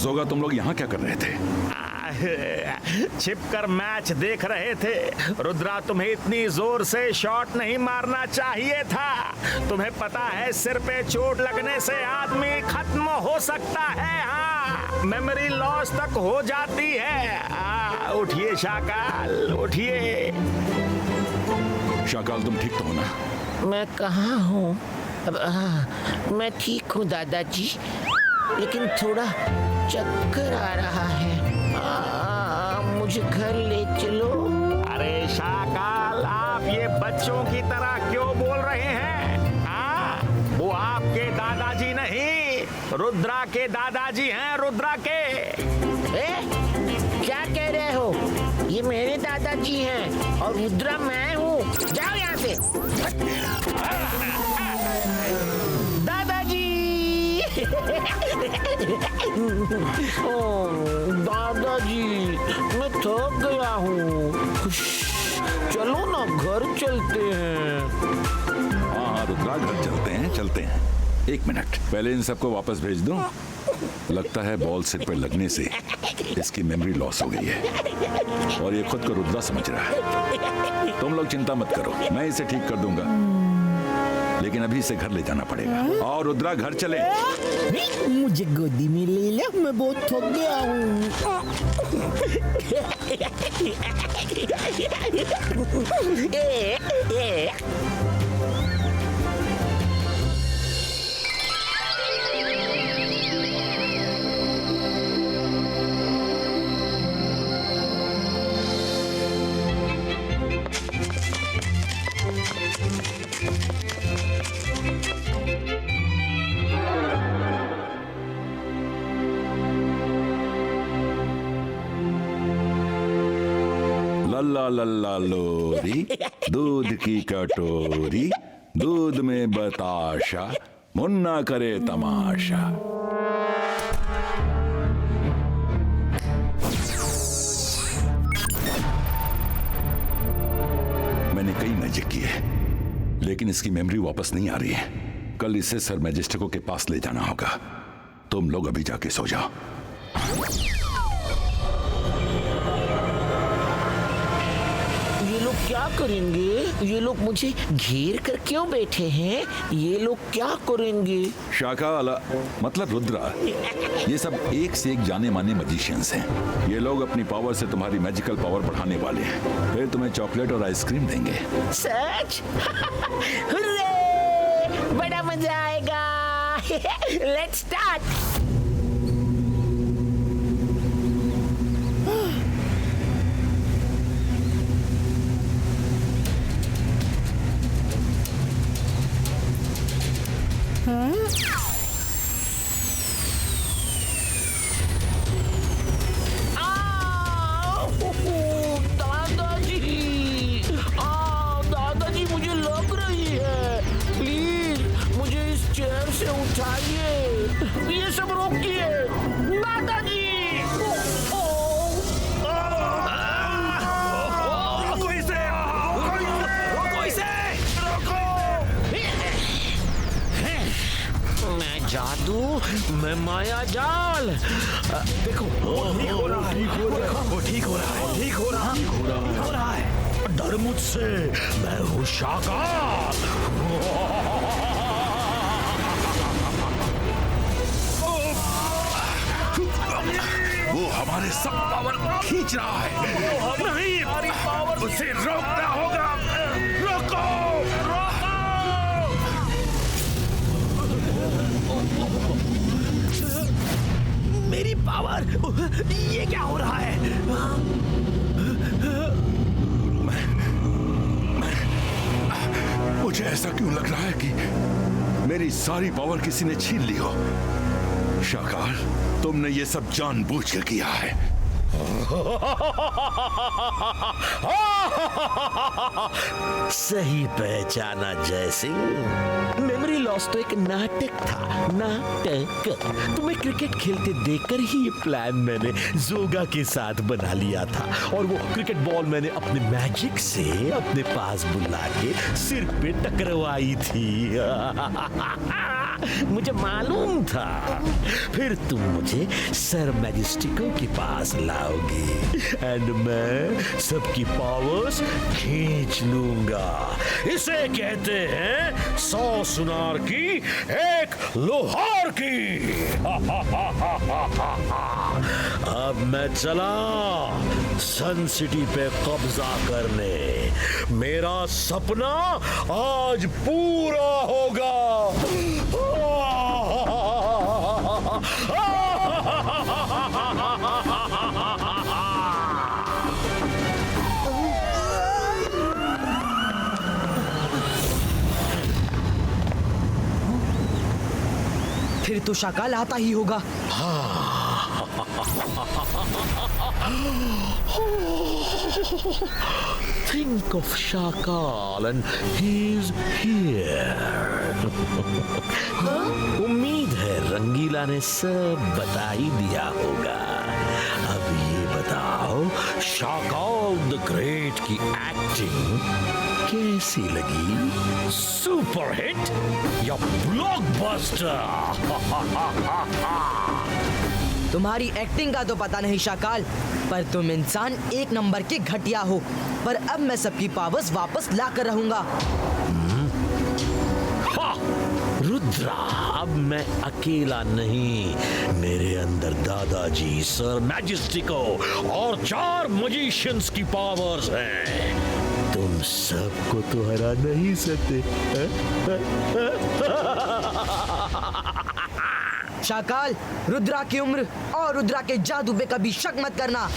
जोगा, तुम लोग यहाँ क्या कर रहे थे? छिपकर मैच देख रहे थे। रुद्रा, तुम्हें इतनी जोर से शॉट नहीं मारना चाहिए था। तुम्हें पता है सिर पे चोट लगने से आदमी खत्म हो सकता है। हाँ, मेमोरी लॉस तक हो जाती है। उठिए शाकाल, उठिए। शाकाल, तुम ठीक तो हो ना? मैं कहाँ हूँ? मैं ठीक हूँ दादाजी, लेकिन थोड़ा चक्कर आ रहा है। मुझे घर ले चलो। अरे शाकाल, आप ये बच्चों की तरह क्यों बोल रहे हैं? वो आपके दादाजी नहीं, रुद्रा के दादाजी हैं, रुद्रा के। क्या कह रहे हो? ये मेरे दादाजी हैं और रुद्रा मैं हूँ। जाओ यहाँ से। दादाजी। दादाजी, मैं थक गया हूँ। चलो ना, घर चलते हैं। हाँ, रुद्रा, घर चलते हैं। एक मिनट, पहले इन सबको वापस भेज दूं। लगता है बॉल सिर पर लगने से इसकी मेमोरी लॉस हो गई है और ये खुद को रुद्रा समझ रहा है। तुम लोग चिंता मत करो, मैं इसे ठीक कर दूंगा, लेकिन अभी इसे घर ले जाना पड़ेगा। और रुद्रा, घर चले। मुझे गोदी में ले लो, मैं बहुत थक गया हूँ। लल्ला लल्ला लोरी, दूध की कटोरी, दूध में बताशा, मुन्ना करे तमाशा। मैंने कई मैजिक किए, लेकिन इसकी मेमोरी वापस नहीं आ रही है। कल इसे सर मैजिस्टिको के पास ले जाना होगा। तुम लोग अभी जाके सो जाओ। ये लोग क्या करेंगे? ये लोग मुझे घेर कर क्यों बैठे हैं? ये लोग क्या करेंगे? शाकाल, मतलब रुद्रा, ये सब एक से एक जाने माने मजिशियंस हैं। ये लोग अपनी पावर से तुम्हारी मैजिकल पावर बढ़ाने वाले हैं। फिर तुम्हें चॉकलेट और आइसक्रीम देंगे। सच? हुर्रे! बड़ा मजा आएगा। Let's start. दादाजी, मुझे लग रही है। प्लीज मुझे इस चेयर से उठाइए। ये सब रोकिए। दादाजी। मैं जादू, मैं माया जाल। देखो, वो ठीक हो रहा है, वो ठीक हो रहा है। डर मुझसे, मैं हूँ शाकाल। वो हमारे सब पावर खींच रहा है। नहीं, उसे रोकना होगा। रोको, मेरी पावर, ये क्या हो रहा है? मुझे ऐसा क्यों लग रहा है कि मेरी सारी पावर किसी ने छीन ली हो। शाकाल, तुमने ये सब जानबूझ के किया है। सही पहचाना जय सिंह। मेमोरी लॉस तो एक नाटक था, नाटक। तुम्हें क्रिकेट खेलते देखकर ही ये प्लान मैंने जोगा के साथ बना लिया था, और वो क्रिकेट बॉल मैंने अपने मैजिक से अपने पास बुला के सिर पे टकरवाई थी। मुझे मालूम था फिर तुम मुझे सर मैजेस्टिको के पास लाओगे एंड मैं सबकी पावर्स खींच लूंगा। इसे कहते हैं 100 सुनार की एक लोहार की। अब मैं चला सन सिटी पे कब्जा करने। मेरा सपना आज पूरा होगा। फिर तो शाकाल आता ही होगा। Think of Shakal and he's here. उम्मीद है रंगीला ने सब बता ही दिया होगा। अब ये बताओ, शाकाल द ग्रेट की एक्टिंग कैसी लगी? सुपर हिट या ब्लॉकबस्टर? तुम्हारी एक्टिंग का तो पता नहीं शाकाल, पर तुम इंसान एक नंबर के घटिया हो। पर अब मैं सबकी पावर्स वापस ला कर रहूंगा। रुद्रा, अब मैं अकेला नहीं, मेरे अंदर दादाजी, सर मैजेस्टिको और 4 मजिशियंस की पावर्स हैं। तुम सबको तो हरा नहीं सकते। शाकाल, रुद्रा की उम्र और रुद्रा के जादू पे कभी शक मत करना।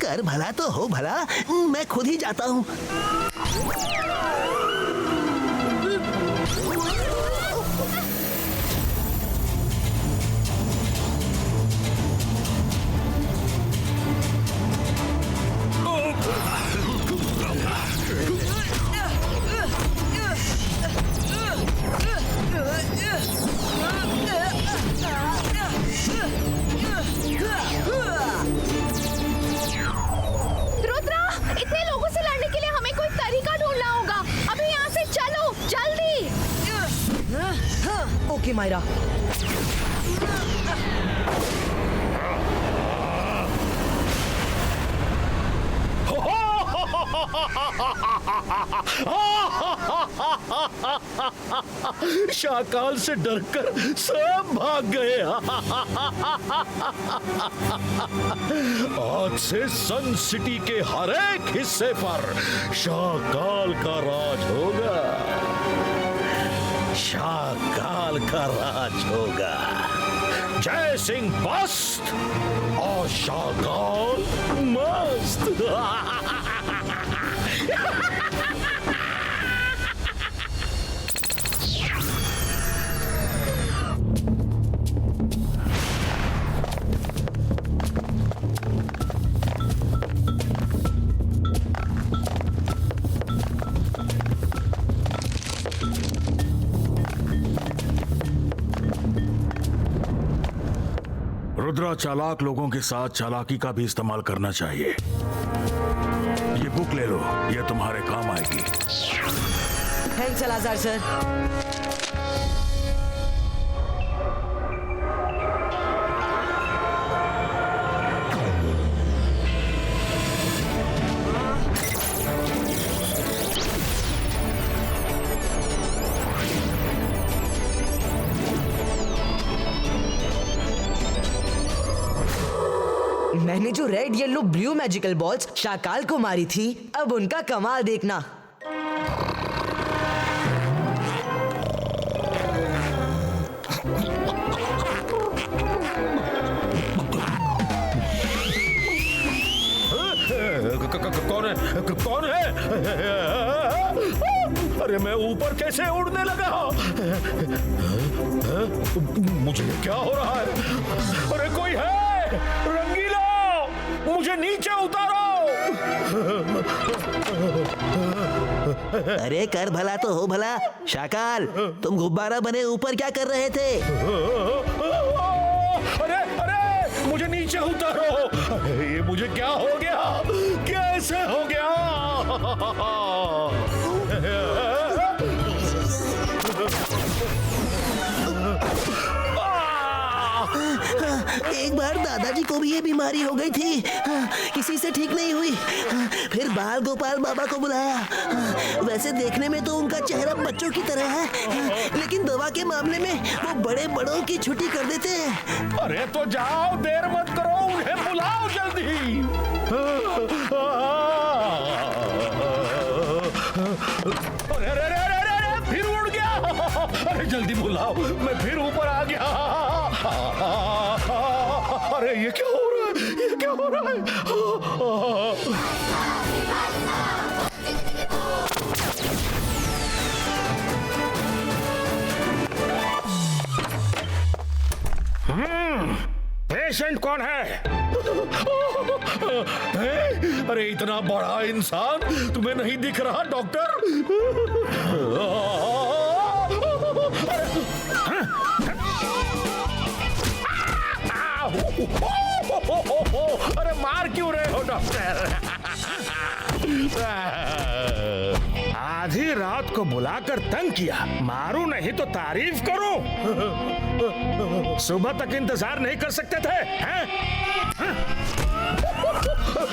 कर भला तो हो भला, मैं खुद ही जाता हूँ। ओके मायरा। शाकाल से डरकर सब भाग गए। आज से सन सिटी के हर एक हिस्से पर शाकाल का राज होगा। शाकाल का राज होगा। जय सिंह मस्त और शाकाल मस्त। रुद्रा, चालाक लोगों के साथ चालाकी का भी इस्तेमाल करना चाहिए। ये बुक ले लो, ये तुम्हारे काम आएगी। Thanks Salazar sir. मैंने जो red yellow blue magical balls Shakaal को मारी थी, अब उनका कमाल देखना। कौन है? अरे मैं ऊपर कैसे उड़ने लगा? मुझे क्या हो रहा है? अरे कोई है? रंगीला, मुझे नीचे उतारो। अरे कर भला तो हो भला। शाकाल, तुम गुब्बारा बने ऊपर क्या कर रहे थे? अरे अरे मुझे नीचे उतारो। ये मुझे क्या हो गया? कैसे हो गया? एक बार दादाजी को भी ये बीमारी हो गई थी, किसी से ठीक नहीं हुई। फिर बाल गोपाल बाबा को बुलाया। वैसे देखने में तो उनका चेहरा बच्चों की तरह है, लेकिन दवा के मामले में वो बड़े बड़ों की छुट्टी कर देते हैं। अरे तो जाओ, देर मत करो, उन्हें बुलाओ जल्दी। अरे फिर उड़ गया। अरे जल्दी बुलाओ, मैं फिर ऊपर आ गया। अरे ये क्या हो रहा है? ये क्या हो रहा है? पेशेंट कौन है? अरे इतना बड़ा इंसान तुम्हें नहीं दिख रहा डॉक्टर? अरे मार क्यों रहे हो डॉक्टर? आधी रात को बुलाकर तंग किया, मारू नहीं तो तारीफ करो। सुबह तक इंतजार नहीं कर सकते थे, हैं?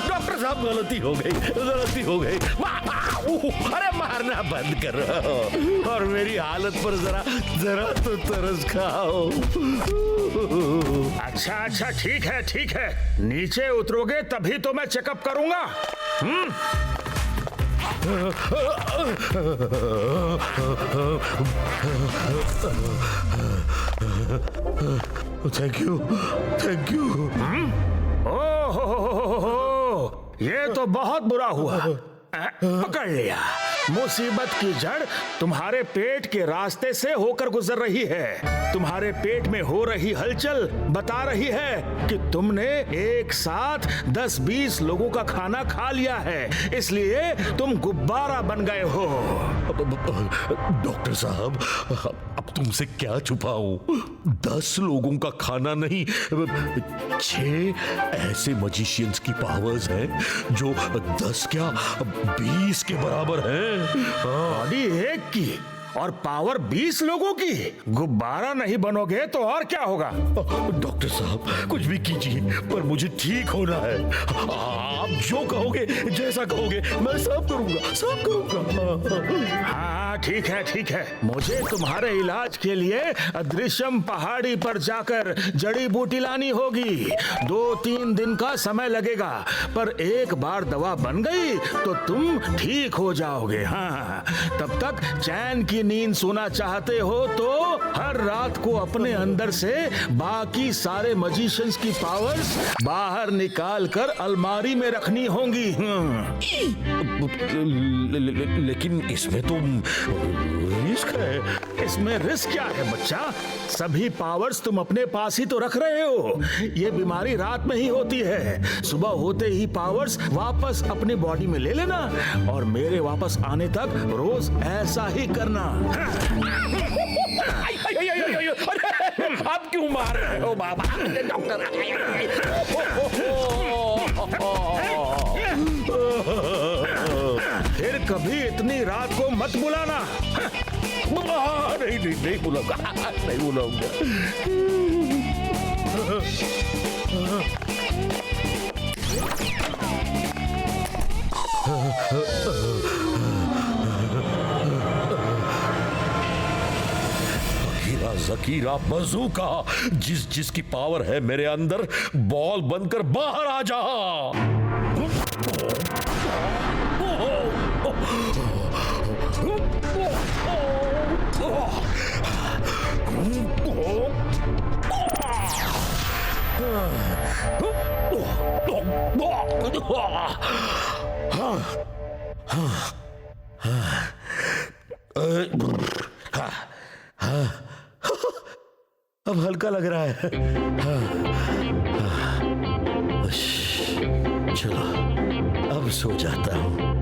डॉक्टर साहब गलती हो गई, गलती हो गई। अरे मारना बंद करो और मेरी हालत पर जरा जरा तो तरस खाओ। अच्छा अच्छा, ठीक है ठीक है, नीचे उतरोगे तभी तो मैं चेकअप करूंगा। Thank you, thank you. ओह, ये तो बहुत बुरा हुआ। पकड़ लिया। मुसीबत की जड़ तुम्हारे पेट के रास्ते से होकर गुजर रही है। तुम्हारे पेट में हो रही हलचल बता रही है कि तुमने एक साथ 10-20 लोगों का खाना खा लिया है, इसलिए तुम गुब्बारा बन गए हो। डॉक्टर साहब, अब तुमसे क्या छुपाऊं? 10 लोगों का खाना नहीं, 6 ऐसे मजिशियंस की पावर्स हैं जो 10 क्या 20 के बराबर हैं। बॉडी एक की और पावर 20 लोगों की। गुब्बारा नहीं बनोगे तो और क्या होगा? डॉक्टर साहब, कुछ भी कीजिए, पर मुझे ठीक होना है। आप जो कहोगे, जैसा कहोगे, मैं सब करूंगा, सब करूंगा। हाँ ठीक है ठीक है, मुझे तुम्हारे इलाज के लिए अदृश्यम पहाड़ी पर जाकर जड़ी बूटी लानी होगी। 2-3 दिन का समय लगेगा, पर एक बार दवा बन गई तो तुम ठीक हो जाओगे। हाँ, तब तक चैन की नींद सोना चाहते हो तो हर रात को अपने अंदर से बाकी सारे मजिशियंस की पावर्स बाहर निकाल कर अलमारी में रखनी होंगी। लेकिन इसमें तो रिस्क है। इसमें रिस्क क्या है बच्चा? सभी पावर्स तुम अपने पास ही तो रख रहे हो। ये बीमारी रात में ही होती है, सुबह होते ही पावर्स वापस अपनी बॉडी में ले लेना और मेरे वापस आने तक रोज ऐसा ही करना। अब क्यों मार रहे हो बाबा? डॉक्टर फिर कभी इतनी रात को मत बुलाना। नहीं नहीं नहीं बुलाऊंगा, नहीं बुलाऊंगा। जकीरा बजूका, जिसकी पावर है मेरे अंदर, बॉल बनकर बाहर आ जा। अब हल्का लग रहा है। चलो अब सो जाता हूं।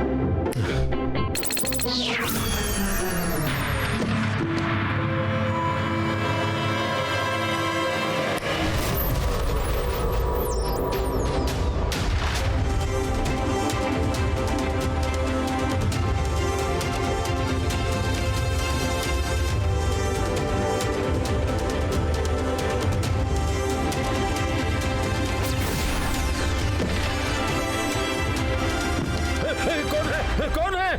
कौन है?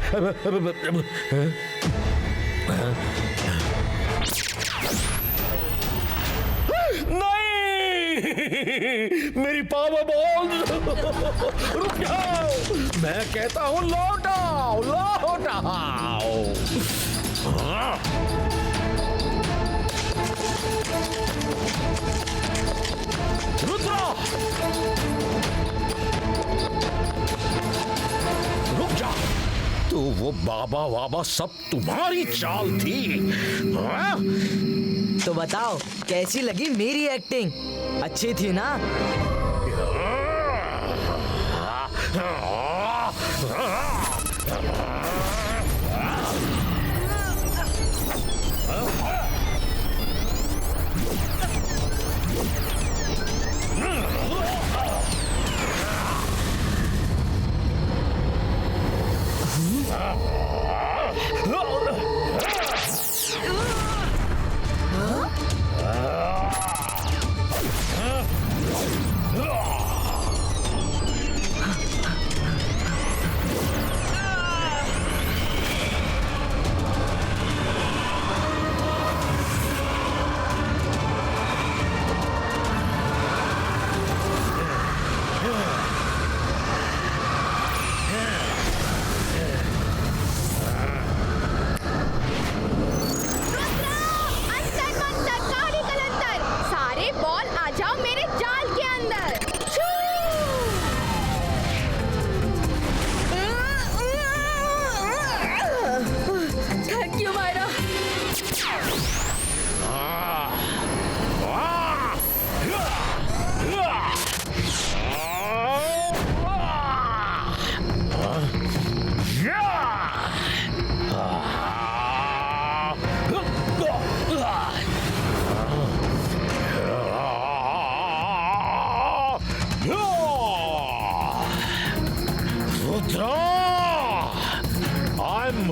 नहीं, मेरी पावर बॉल, रुक जाओ, मैं कहता हूं लौट आओ, लौट आओ। रुद्रा, रुक जा। तो वो बाबा वाबा सब तुम्हारी चाल थी, हाँ? तो बताओ कैसी लगी मेरी एक्टिंग? अच्छी थी ना?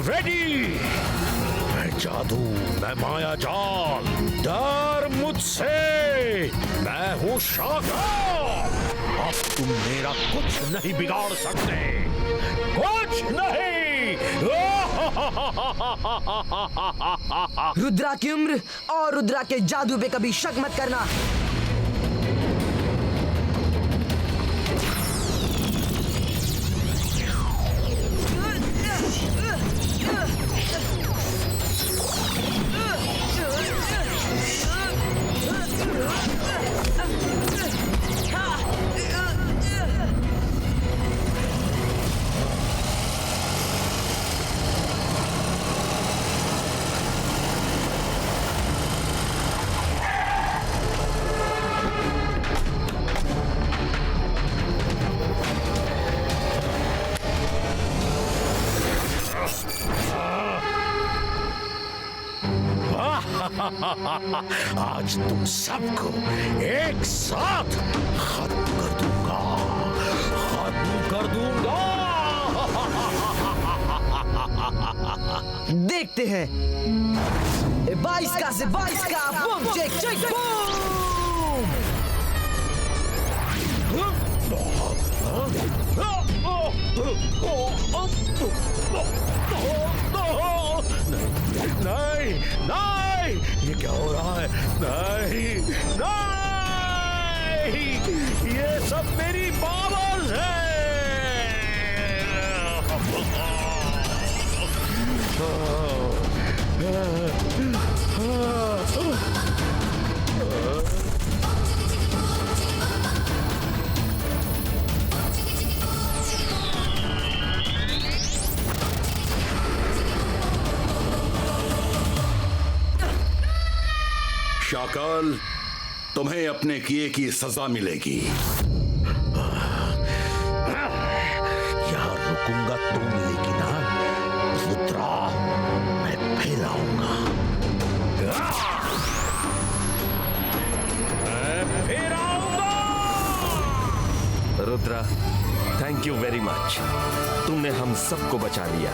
रेडी। मैं जादू, मैं माया जाल, डर मुझसे, मैं हूं शाका। अब तुम मेरा कुछ नहीं बिगाड़ सकते, कुछ नहीं। रुद्रा की उम्र और रुद्रा के जादू पे कभी शक मत करना। आज तुम सबको एक साथ खत्म कर दूंगा, खत्म कर दूंगा। देखते हैं 22 का से 22 का बूम चेक चेक बूम। नहीं नहीं, ये क्या हो रहा है? नहीं नहीं, ये सब मेरी पावर्स है। शाकाल, तुम्हें अपने किए की सजा मिलेगी। यहाँ रुकूंगा तो मिलेगी ना रुद्रा, मैं फिर आऊंगा, मैं फिर आऊंगा। Rudra, thank you very much. तुमने हम सबको बचा लिया।